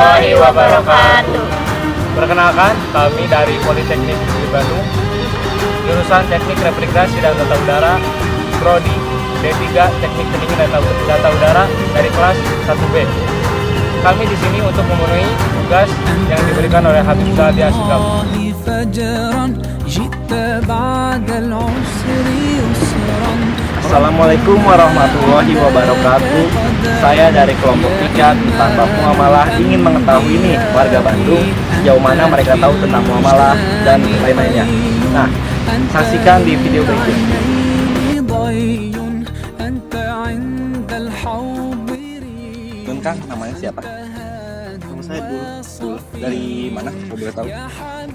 warahmatullahi wabarakatuh. Perkenalkan, kami dari Politeknik Negeri Bandung, jurusan Teknik Refrigerasi dan Tata Udara, Prodi D3 Teknik Pendingin dan Tata Udara dari kelas 1B. Kami di sini untuk memenuhi tugas yang diberikan oleh Habib Sa'di Asghaf. Assalamualaikum warahmatullahi wabarakatuh. Saya dari kelompok 3 tentang bab muamalah ingin mengetahui nih warga Bandung sejauh mana mereka tahu tentang muamalah dan lain-lainnya. Nah, saksikan di video berikut. Kang, namanya siapa? Nama saya Dul. Dari mana? Kalau boleh tahu?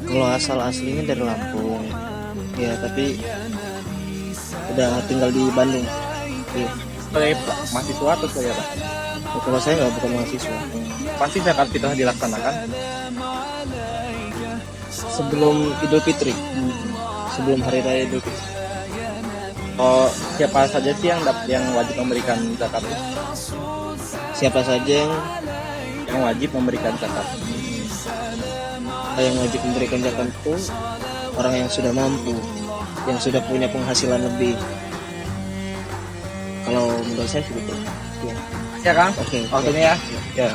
Kalau asal aslinya dari Lampung. Ya, tapi udah tinggal di Bandung. Iya. Sebagai mahasiswa atau sebagai apa? Kalau saya bukan mahasiswa. Pasti zakat fitrah dilaksanakan Sebelum Idul Fitri. Sebelum hari raya Idul Fitri. Oh, siapa saja sih yang wajib memberikan zakat? Siapa saja Yang wajib memberikan zakat? yang wajib memberikan zakat itu orang yang sudah mampu, yang sudah punya penghasilan lebih. Kalau menurut saya seperti itu. Ya. Ya, Kang. Oke. Waktunya ya. Ya.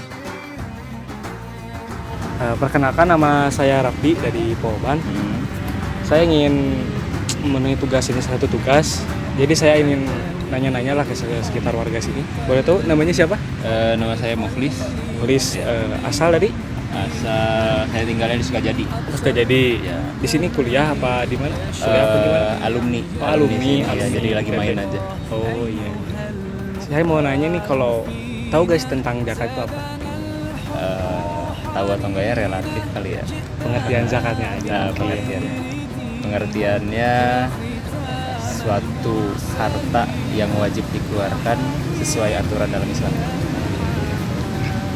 Perkenalkan, nama saya Rafi dari Polban. Saya ingin memenuhi tugas ini, satu tugas. Jadi saya ingin nanya-nanya lah ke sekitar warga sini. Boleh tahu namanya siapa? Nama saya Mukhlis. Mukhlis. Asal dari? Asal saya tinggalnya di Sukajadi. Sukajadi. Ya. Di sini kuliah apa di mana? Kuliah apa gimana? Alumni. Oh, alumni. Ya, jadi lagi main aja. Oh iya. Saya mau nanya nih, kalau tahu guys tentang zakat itu apa? Tahu atau enggak ya relatif kali ya. Pengertian zakatnya aja. Nah, pengertiannya suatu harta yang wajib dikeluarkan sesuai aturan dalam Islam.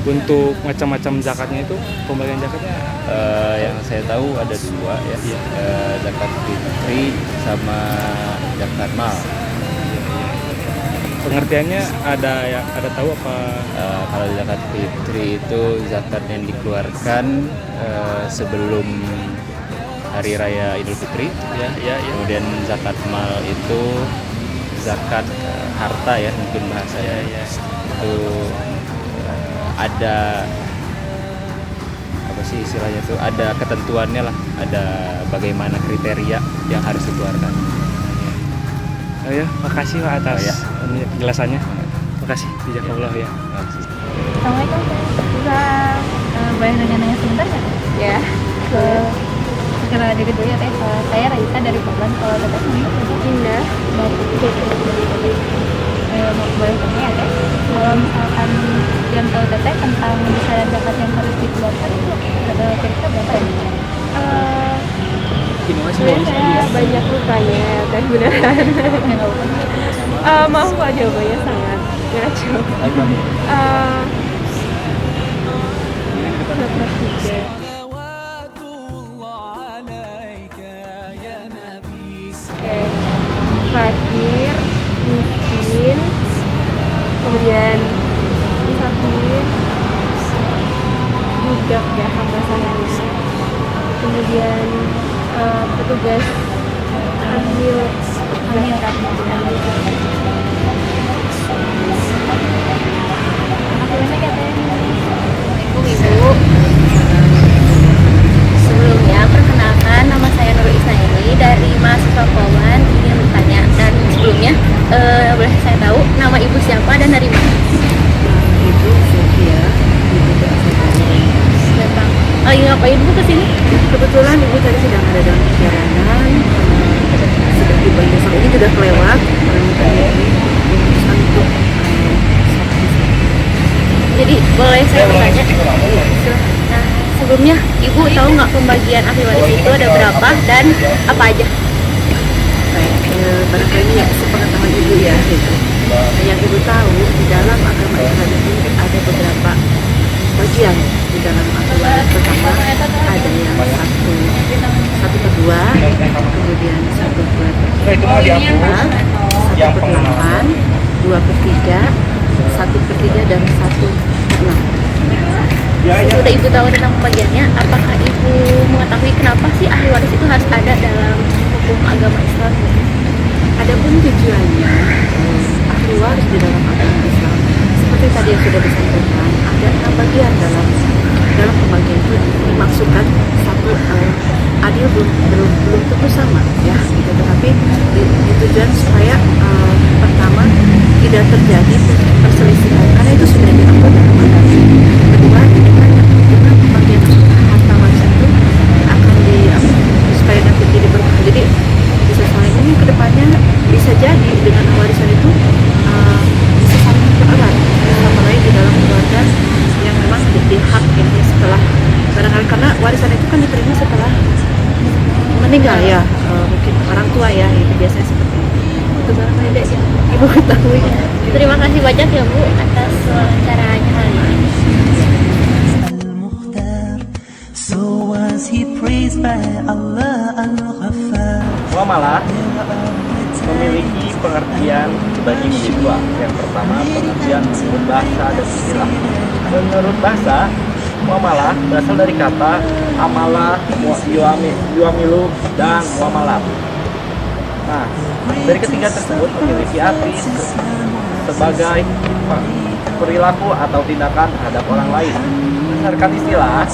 Untuk macam-macam zakatnya itu, pembagian zakatnya Yang saya tahu ada dua ya, zakat fitri sama zakat mal. pengertiannya ada tahu apa? Kalau zakat fitri itu zakat yang dikeluarkan sebelum hari raya Idul Fitri, Ya. kemudian zakat mal itu zakat harta ya, mungkin bahasa ya, itu ada apa sih istilahnya, itu ada ketentuannya lah, ada bagaimana kriteria yang harus dikeluarkan. Oh ya, makasih Pak atas penjelasannya. Makasih, jazakallah ya. Assalamualaikum. Bisa boleh nanya sebentar nggak? Ya. Segera diri dulu ya Teh. Saya Raisa dari Polan. Kalau Teteh namanya Indah. Boleh tanya ya Teh. Kalau misalkan yang tahu Teteh tentang besaran zakat yang harus dikeluarkan itu ada kira-kira berapa ya? Saya banyak lukanya Teh, beneran. Maaf Pak, jawabannya sangat ngaco. Fakir, miskin, kemudian musafir, budak ya hamba sahaya, kemudian petugas ambil Ibu. Sebelumnya perkenalkan, nama saya Nurul Isnaili dari mahasiswa Polban. Ingin bertanya, dan sebelumnya boleh saya tahu nama ibu siapa dan dari mana? Ibu Sofia, ibu Datang. Oh iya, ngapain ibu kesini? kebetulan ibu tadi sedang ada dalam perjalanan, seperti besok ini sudah kelewat, untuk Jadi boleh saya bertanya? Nah, sebelumnya ibu tahu nggak pembagian ahli waris itu ada berapa dan apa aja? barangkali ya sepengetahuan ibu ya gitu. Yang ibu tahu di dalam agama Islam ini ada beberapa bagian di dalam aturan. Pertama ada yang satu per dua, kemudian 1/4, 1/8, 2/3, 1/3 dan 1/6. Sudah Ibu tahu tentang pembagiannya, apakah Ibu mengetahui kenapa sih ahli waris itu harus ada dalam hukum agama Islam? Adapun tujuannya ahli waris di dalam agama Islam seperti tadi yang sudah disampaikan, ada 6 bagian dalam pembagian itu dimaksudkan satu adil belum tentu sama ya gitu, tetapi ditujuan supaya pertama tidak terjadi perselisihan karena itu sudah diatur dalam agama. Kedua dengan pembagian harta warisan itu akan supaya nanti jadi berkah, jadi bisa saling ini kedepannya bisa jadi dengan warisan itu bisa saling mempererat sama lain di dalam keluarga yang memang jadi hak ya setelah barangkali, karena warisan itu kan diterima setelah meninggal ya, mungkin orang tua ya, itu biasanya seperti itu barangkali deh yang Ibu ketahui. Terima kasih banyak ya Bu atas wawancaranya kali ini. Muamalah memiliki pengertian dibagi menjadi dua. Yang pertama, pengertian menurut bahasa dan istilah. Menurut bahasa, muamalah berasal dari kata amalah, yuamilu, dan muamalah. Nah, dari ketiga tersebut memiliki arti sebagai perilaku atau tindakan terhadap orang lain. Berdasarkan istilah,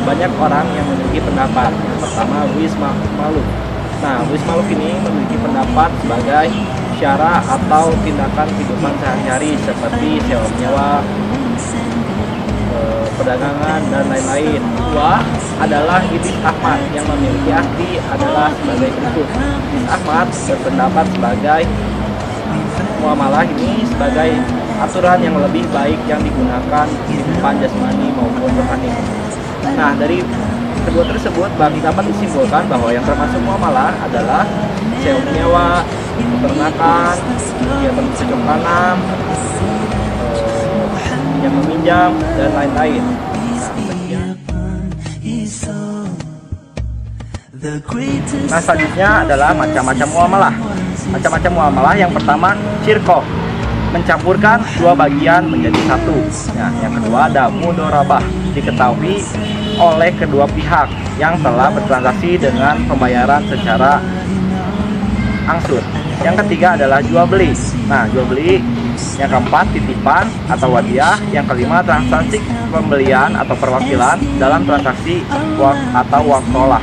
banyak orang yang memiliki pendapat. Yang pertama, Luis Maluf. Nah, Luis Maluf ini memiliki pendapat sebagai syara atau tindakan kehidupan sehari-hari seperti sewa menyewa, perdagangan, dan lain-lain. Dua adalah Idris Ahmad yang memiliki arti adalah sebagai berikut. Idris Ahmad berpendapat sebagai muamalah ini sebagai aturan yang lebih baik yang digunakan kehidupan jasmani maupun rohani. Nah, dari kedua tersebut dapat disimpulkan bahwa yang termasuk muamalah adalah sewa menyewa, peternakan, kegiatan bercocok tanam, yang meminjam, dan lain-lain. Nah, selanjutnya adalah macam-macam muamalah. Macam-macam muamalah yang pertama, syirkoh, mencampurkan dua bagian menjadi satu. Nah, yang kedua ada mudorabah, diketahui oleh kedua pihak yang telah bertransaksi dengan pembayaran secara angsur. Yang ketiga adalah jual beli. Nah, jual beli. Yang keempat, titipan atau wadiah. Yang kelima, transaksi pembelian atau perwakilan dalam transaksi atau wakalah.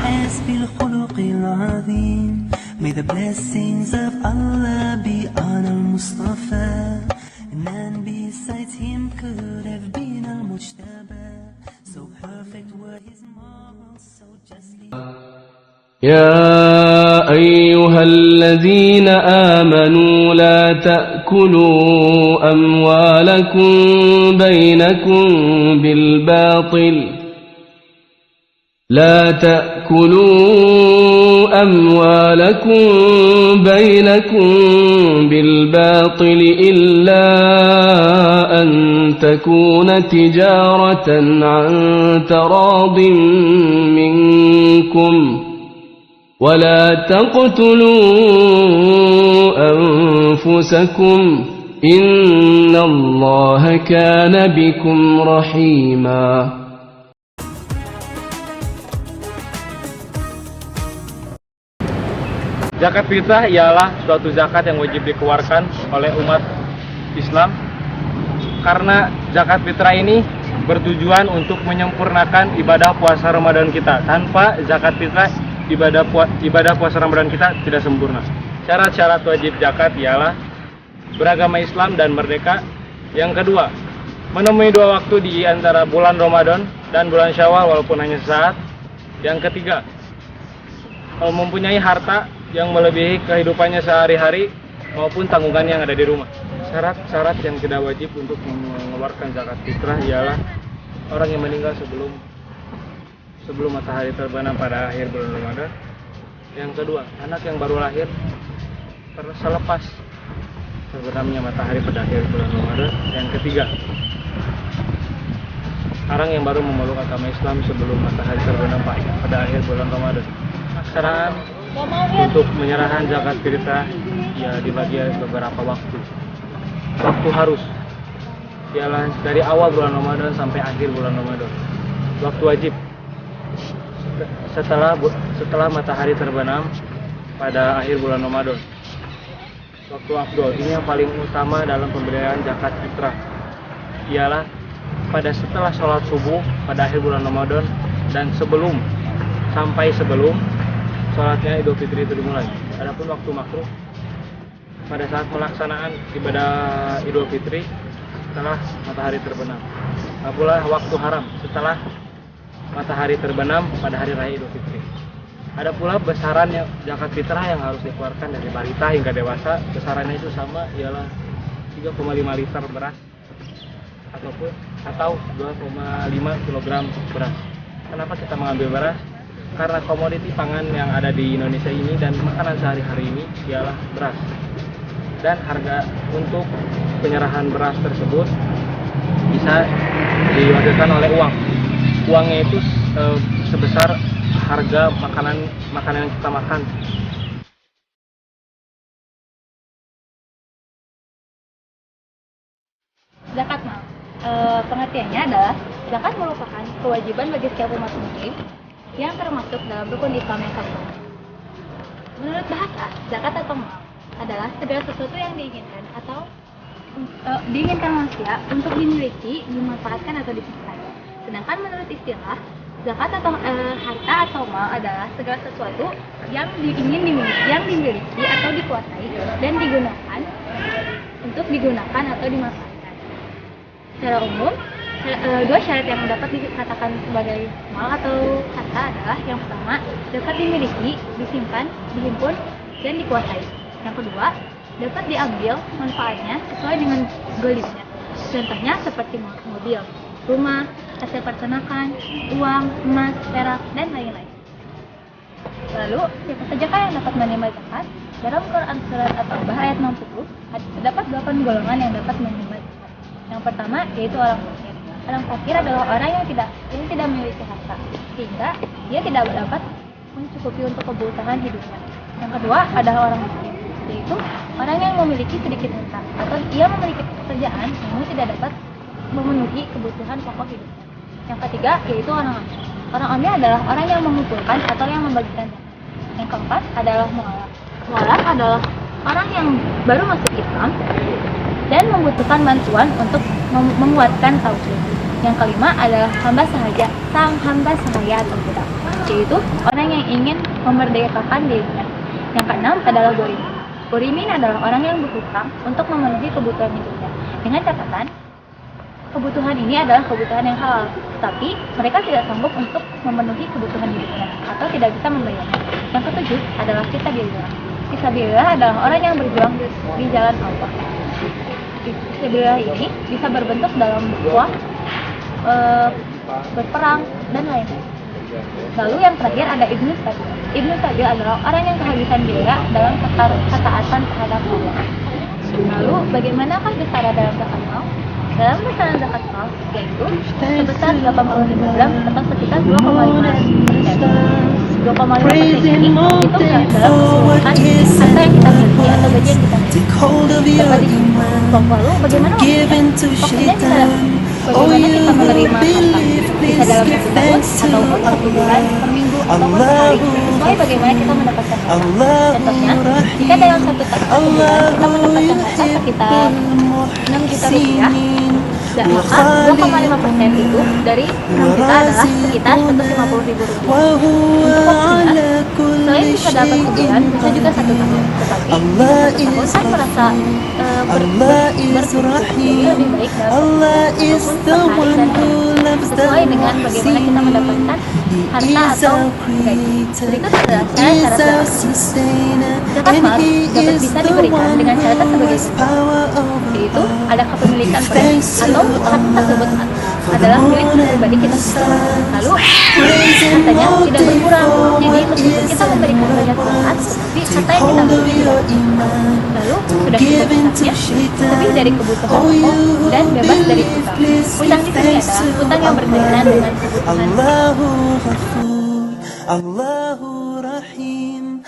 May the blessings of Allah be on al-Mustafa, and besides him could have been al-Mujtaba, so perfect were his morals, so justly. يا أيها الذين آمنوا لا تأكلوا أموالكم بينكم بالباطل إلا أن تكون تجارة عن تراض منكم ولا تقتلوا أنفسكم إن الله كان بكم رحيما. Zakat fitrah ialah suatu zakat yang wajib dikeluarkan oleh umat Islam karena zakat fitrah ini bertujuan untuk menyempurnakan ibadah puasa Ramadan kita. Tanpa zakat fitrah, ibadah puasa Ramadan kita tidak sempurna. Syarat-syarat wajib zakat ialah beragama Islam dan merdeka. Yang kedua, menemui 2 waktu di antara bulan Ramadan dan bulan Syawal walaupun hanya sesaat. Yang ketiga, mempunyai harta yang melebihi kehidupannya sehari-hari maupun tanggungan yang ada di rumah. Syarat-syarat yang tidak wajib untuk mengeluarkan zakat fitrah ialah orang yang meninggal sebelum matahari terbenam pada akhir bulan Ramadan. Yang kedua, anak yang baru lahir selepas terbenamnya matahari pada akhir bulan Ramadan. Yang ketiga, orang yang baru memeluk agama Islam sebelum matahari terbenam pada akhir bulan Ramadan. Pelaksanaan untuk menyerahkan zakat fitrah ya dibagi beberapa waktu. Waktu harus ialah dari awal bulan Ramadan sampai akhir bulan Ramadan. Waktu wajib setelah matahari terbenam pada akhir bulan Ramadan. Waktu afdol ini yang paling utama dalam pemberian zakat fitrah ialah pada setelah sholat subuh pada akhir bulan Ramadan dan sebelum sholatnya Idul Fitri itu dimulai. Adapun waktu makruh pada saat pelaksanaan ibadah Idul Fitri setelah matahari terbenam. Pula waktu haram setelah matahari terbenam pada hari raya Idul Fitri. Ada pula besaran zakat fitrah yang harus dikeluarkan dari balita hingga dewasa. Besarannya itu sama, ialah 3,5 liter beras atau 2,5 kg beras. Kenapa kita mengambil beras? Karena komoditi pangan yang ada di Indonesia ini dan makanan sehari-hari ini ialah beras. Dan harga untuk penyerahan beras tersebut bisa diwakilkan oleh uang. Uangnya itu sebesar harga makanan yang kita makan. Zakat mal. Pengertiannya adalah zakat merupakan kewajiban bagi setiap umat muslim yang termasuk dalam rukun Islam yang keempat. Menurut bahasa, zakat atau mal adalah segala sesuatu yang diinginkan atau diinginkan manusia untuk dimiliki, dimanfaatkan atau disimpan. Sedangkan menurut istilah, zakat atau harta atau mal adalah segala sesuatu yang dimiliki atau dikuasai dan digunakan untuk digunakan atau dimanfaatkan. Secara umum, dua syarat yang dapat dikatakan sebagai mal atau harta adalah yang pertama, dapat dimiliki, disimpan, dihimpun, dan dikuasai. Yang kedua, dapat diambil manfaatnya sesuai dengan goalnya. Contohnya seperti mobil, rumah, hasil peternakan, uang, emas, perak, dan lain-lain. Lalu, siapa sajakah yang dapat menerima zakat? Dalam Quran Surat At-Taubah ayat 60, terdapat 8 golongan yang dapat menerima zakat. Yang pertama, yaitu orang fakir. Orang fakir adalah orang yang tidak memiliki harta, sehingga dia tidak dapat mencukupi untuk kebutuhan hidupnya. Yang kedua adalah orang miskin, yaitu orang yang memiliki sedikit harta atau ia memiliki pekerjaan namun tidak dapat memenuhi kebutuhan pokok hidupnya. Yang ketiga yaitu orang amil. Orang amil adalah orang yang mengumpulkan atau yang membagikan zakat. Yang keempat adalah mualaf. Mualaf adalah orang yang baru masuk Islam dan membutuhkan bantuan untuk menguatkan tauhid. Yang kelima adalah hamba sahaja, sang hamba sahaya atau budak, yaitu orang yang ingin memerdekakan dirinya. Yang keenam adalah ghorimin. Ghorimin adalah orang yang berhutang untuk memenuhi kebutuhan hidupnya. Dengan catatan, kebutuhan ini adalah kebutuhan yang halal, tapi mereka tidak sanggup untuk memenuhi kebutuhan hidupnya atau tidak bisa membayarnya. Yang ketujuh adalah fisabilillah. Fisabilillah adalah orang yang berjuang di jalan Allah. Fisabilillah ini bisa berbentuk dalam dakwah, berperang, dan lain-lain. Lalu yang terakhir ada Ibnu Sabil. Ibnu Sabil adalah orang yang kehabisan biaya dalam ketaatan terhadap Allah. Lalu bagaimanakah besaran dalam zakat mal? Dalam besaran zakat mal yaitu sebesar 80.000 gram atau sekitar 2,5% ini itu dalam keseluruhan harta yang kita miliki atau gaji yang kita miliki. Lalu bagaimana kita menerima harta? Bisa dalam 1 tahun ataupun 1 bulan, per minggu, ataupun per hari, sesuai bagaimana kita mendapatkan harta. Contohnya, jika dalam 1 bulan kita mendapatkan harta sekitar 6 juta rupiah, maka 2,5% itu dari 6 juta adalah sekitar 150.000 rupiah. Untuk waktunya, selain bisa dapat sebulan, bisa juga 1 tahun. Tetapi di 1 tahun kan merasa bersyukur, jadi lebih baik dapat ataupun per hari dan sesuai dengan bagaimana kita mendapatkan harta atau gaji. Berikut adalah syarat-syarat zakat. Zakat mal dapat bisa diberikan dengan syarat sebagai berikut, yaitu ada kepemilikan penuh atau harta tersebut adalah milik pribadi kita sendiri. Lalu hartanya tidak berkurang, jadi meskipun kita memberikan banyak zakat, tapi harta yang kita miliki tidak. Lalu sudah cukup besarnya, lebih dari kebutuhan pokok dan bebas dari utang. Utang di sini adalah utang yang berkaitan dengan kebutuhan. Allahu Rahim.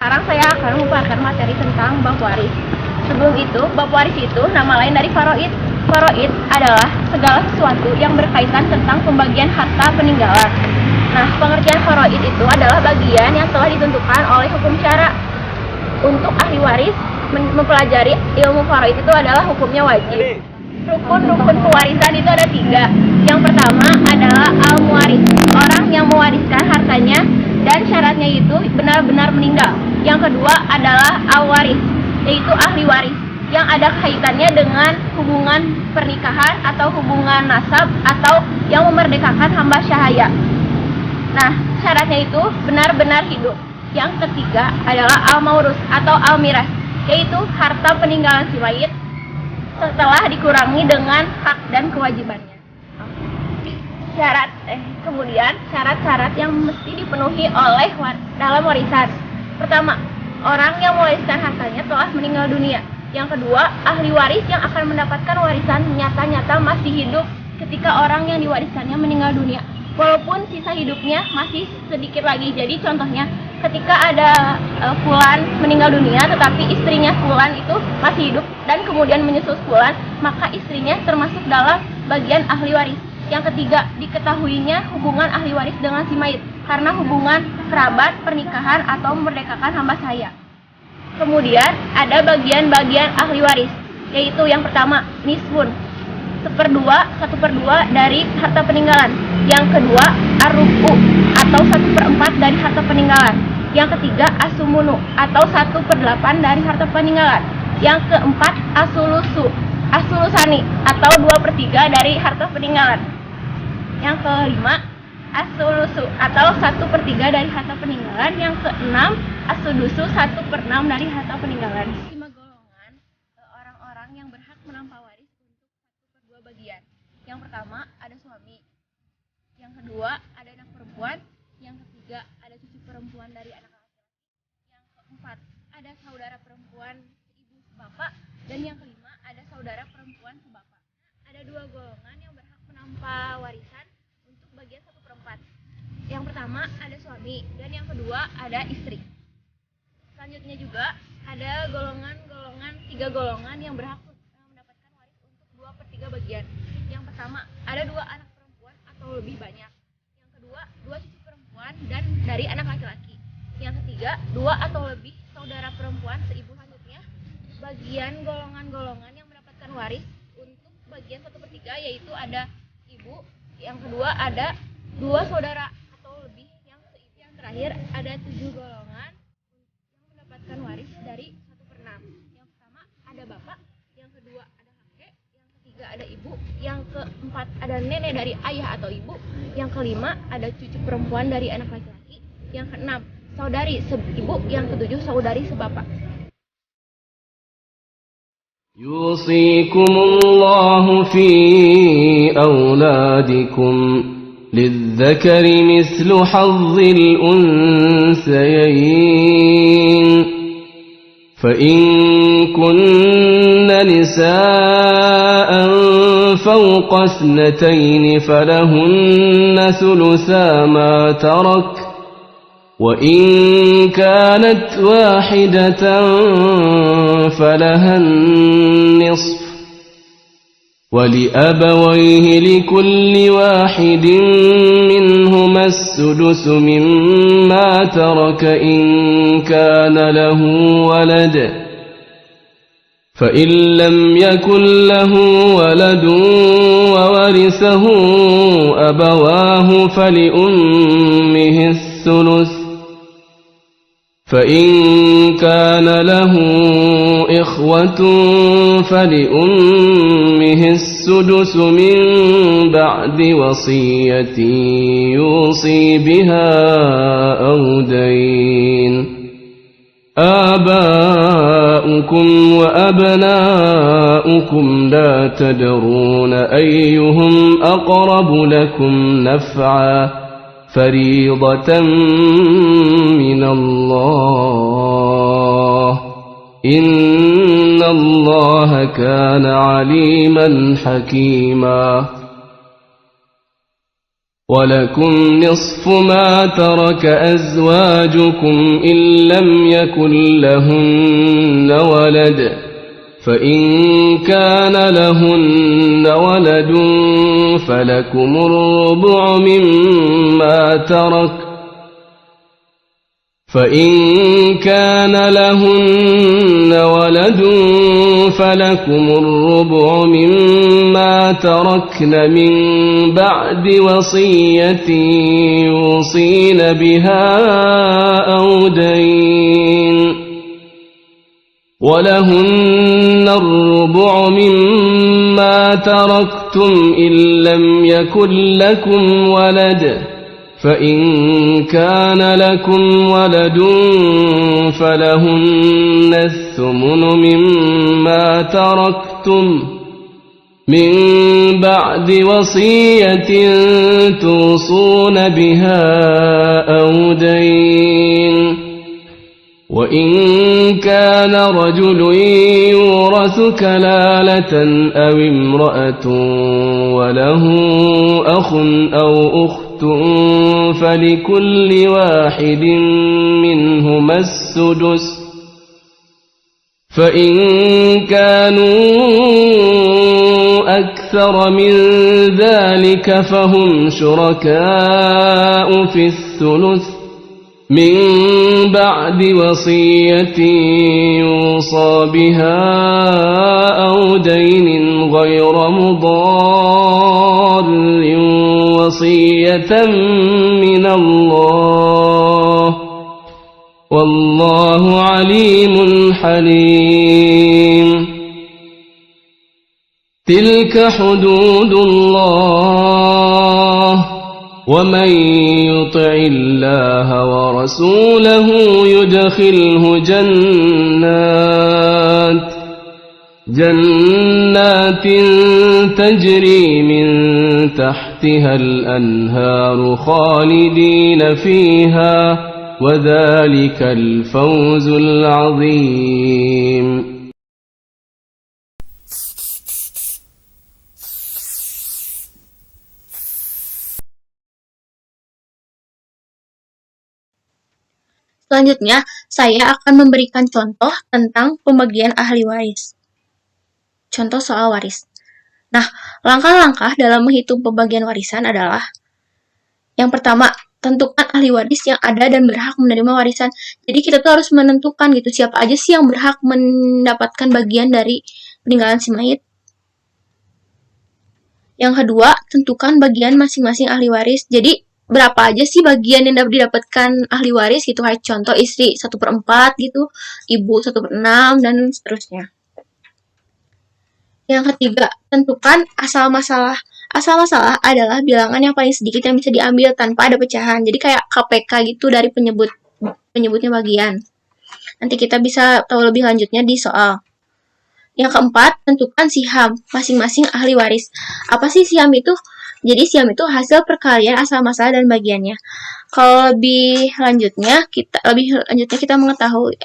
Sekarang saya akan memaparkan materi tentang bab waris. Sebelum itu, bab waris itu nama lain dari faraid. Faraid adalah segala sesuatu yang berkaitan tentang pembagian harta peninggalan. Nah, pengertian faraid itu adalah bagian yang telah ditentukan oleh hukum syara. Untuk ahli waris mempelajari ilmu faraid itu adalah hukumnya wajib. Rukun-rukun pewarisan itu ada 3. Yang pertama adalah al-muwaris, orang yang mewariskan hartanya dan syaratnya itu benar-benar meninggal. Yang kedua adalah al-waris, yaitu ahli waris yang ada kaitannya dengan hubungan pernikahan atau hubungan nasab atau yang memerdekakan hamba sahaya. Nah, syaratnya itu benar-benar hidup. Yang ketiga adalah al-maurus atau al-miras, yaitu harta peninggalan si mayit setelah dikurangi dengan hak dan kewajibannya. Kemudian syarat-syarat yang mesti dipenuhi oleh dalam warisan. Pertama, orang yang mewariskan hartanya telah meninggal dunia. Yang kedua, ahli waris yang akan mendapatkan warisan nyata-nyata masih hidup ketika orang yang diwariskannya meninggal dunia, walaupun sisa hidupnya masih sedikit lagi. Jadi contohnya, ketika ada fulan meninggal dunia tetapi istrinya fulan itu masih hidup dan kemudian menyusul fulan, maka istrinya termasuk dalam bagian ahli waris. Yang ketiga, diketahuinya hubungan ahli waris dengan si mayit karena hubungan kerabat, pernikahan, atau memerdekakan hamba sahaya. Kemudian ada bagian-bagian ahli waris, yaitu yang pertama nisfun, 1/2 dari harta peninggalan. Yang kedua ar-rubu atau 1/4 dari harta peninggalan. Yang ketiga asumunu atau 1/8 dari harta peninggalan. Yang keempat asulusani atau 2/3 dari harta peninggalan. Yang kelima asulusu atau 1/3 dari harta peninggalan. Yang keenam asudusu 1/6 dari harta peninggalan. 5 golongan orang-orang yang berhak menampa waris untuk 1/2 bagian. Yang pertama ada suami. Yang kedua ada anak perempuan. Yang ketiga ada cucu perempuan dari anak laki-laki. Yang keempat ada saudara perempuan ibu sebapak. Dan yang kelima ada saudara perempuan sebapak. Ada 2 golongan yang berhak menampa warisan untuk bagian 1/4. Yang pertama ada suami dan yang kedua ada istri. Selanjutnya juga ada 3 golongan yang berhak mendapatkan waris untuk 2/3 bagian. Yang pertama ada 2 anak perempuan atau lebih banyak. Yang kedua 2 cucu perempuan dan dari anak laki-laki. Yang ketiga 2 atau lebih saudara perempuan seibu. Selanjutnya bagian golongan-golongan yang mendapatkan waris untuk bagian 1/3 yaitu ada ibu. Yang kedua ada 2 saudara atau lebih yang seibu. Yang terakhir ada 7 golongan yang mendapatkan waris dari 1/6. Yang pertama ada bapak, yang kedua ada kakek, yang ketiga ada ibu, yang keempat ada nenek dari ayah atau ibu, yang kelima ada cucu perempuan dari anak laki-laki, yang keenam saudari ibu, yang ketujuh saudari sebapak. يوصيكم الله في أولادكم للذكر مثل حظ الأنثيين فإن كن نساء فوق 2 فلهن ثلثا ما ترك وإن كانت واحدة فلها النصف ولأبويه لكل واحد منهما السدس مما ترك إن كان له ولد فإن لم يكن له ولد وورثه أبواه فلأمه الثلث فإن كان له إخوة فلأمه السدس من بعد وصية يوصي بها أو دين. آباؤكم وأبناؤكم لا تدرون أيهم أقرب لكم نفعا فريضة من الله إن الله كان عليما حكيما ولكم نصف ما ترك أزواجكم إن لم يكن لهن ولد فإن كان لهن ولد فلكم الربع مما ترك فإن كان لهن ولد فلكم الربع مما تركن من بعد وصية يوصين بها أو دين ولهن الربع مما تركتم إن لم يكن لكم ولد فإن كان لكم ولد فلهن الثمن مما تركتم من بعد وصية توصون بها أو دين وإن كان رجل يورث كلالة أو امرأة وله أخ أو أخت فلكل واحد منهما السدس فإن كانوا أكثر من ذلك فهم شركاء في الثلث من بعد وصية يوصى بها أو دين غير مضار وصية من الله والله عليم حليم تلك حدود الله ومن يطع الله ورسوله يدخله جنات تجري من تحتها الأنهار خالدين فيها وذلك الفوز العظيم. Selanjutnya, saya akan memberikan contoh tentang pembagian ahli waris. Contoh soal waris. Nah, langkah-langkah dalam menghitung pembagian warisan adalah yang pertama, tentukan ahli waris yang ada dan berhak menerima warisan. Jadi kita tuh harus menentukan gitu siapa aja sih yang berhak mendapatkan bagian dari peninggalan si mayit. Yang kedua, tentukan bagian masing-masing ahli waris. Jadi berapa aja sih bagian yang dapat didapatkan ahli waris gitu, kayak contoh istri 1/4 gitu, ibu 1/6 dan seterusnya. Yang ketiga, tentukan asal masalah. Asal masalah adalah bilangan yang paling sedikit yang bisa diambil tanpa ada pecahan. Jadi kayak KPK gitu dari penyebutnya bagian. Nanti kita bisa tahu lebih lanjutnya di soal. Yang keempat, tentukan siham masing-masing ahli waris. Apa sih siham itu? Jadi siham itu hasil perkalian asal masalah dan bagiannya. Kalau lebih lanjutnya kita mengetahui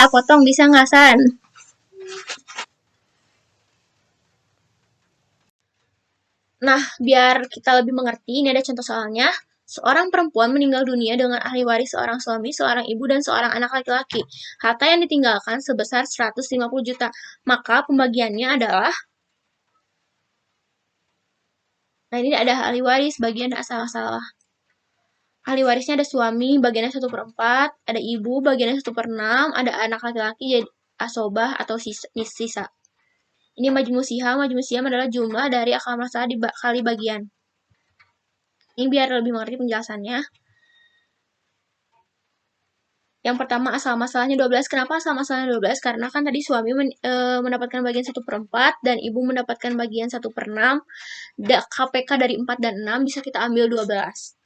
potong bisa nggak San? Nah, biar kita lebih mengerti, ini ada contoh soalnya. Seorang perempuan meninggal dunia dengan ahli waris seorang suami, seorang ibu, dan seorang anak laki-laki. Harta yang ditinggalkan sebesar 150 juta. Maka pembagiannya adalah, nah ini ada ahli waris, bagian asal masalah. Ahli warisnya ada suami, bagiannya 1/4, ada ibu, bagiannya 1/6, ada anak laki-laki, jadi asobah atau sisa. Ini majmu siham adalah jumlah dari akal masalah dikali bagian. Ini biar lebih mengerti penjelasannya. Yang pertama asal masalahnya 12. Kenapa asal masalahnya 12? Karena kan tadi suami mendapatkan bagian 1/4 dan ibu mendapatkan bagian 1/6. KPK dari 4 dan 6 bisa kita ambil 12.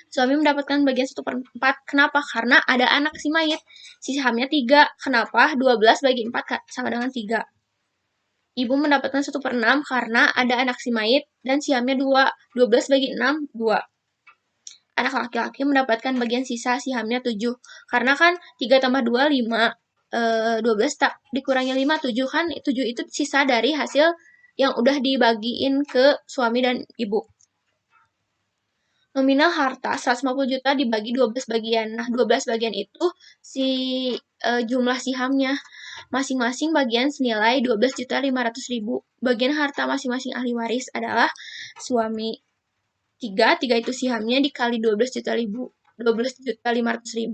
Suami mendapatkan bagian 1/4. Kenapa? Karena ada anak si mayit. Sihamnya 3. Kenapa? 12 bagi 4 sama dengan 3. Ibu mendapatkan 1/6 karena ada anak si mayit dan sihamnya 2. 12 bagi 6, 2. Anak laki-laki mendapatkan bagian sisa sihamnya 7. Karena kan 3 tambah 2, 5. 12 tak dikurangi 5, 7 kan. 7 itu sisa dari hasil yang udah dibagiin ke suami dan ibu. Nominal harta 150 juta dibagi 12 bagian. Nah, 12 bagian itu jumlah sihamnya. Masing-masing bagian senilai 12.500.000. Bagian harta masing-masing ahli waris adalah suami 3 itu sihamnya dikali 12.500.000,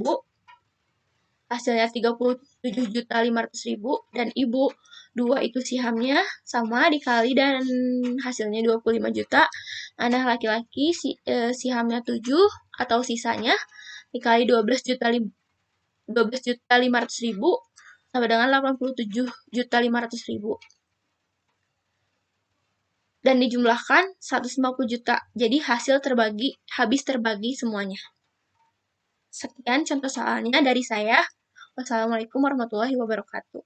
hasilnya 37.500.000, dan ibu 2 itu sihamnya sama dikali dan hasilnya 25 juta. Anak laki-laki sihamnya 7 atau sisanya dikali 12.500.000 sama dengan 87.500.000. Dan dijumlahkan 150 juta. Jadi habis terbagi semuanya. Sekian contoh soalnya dari saya. Wassalamualaikum warahmatullahi wabarakatuh.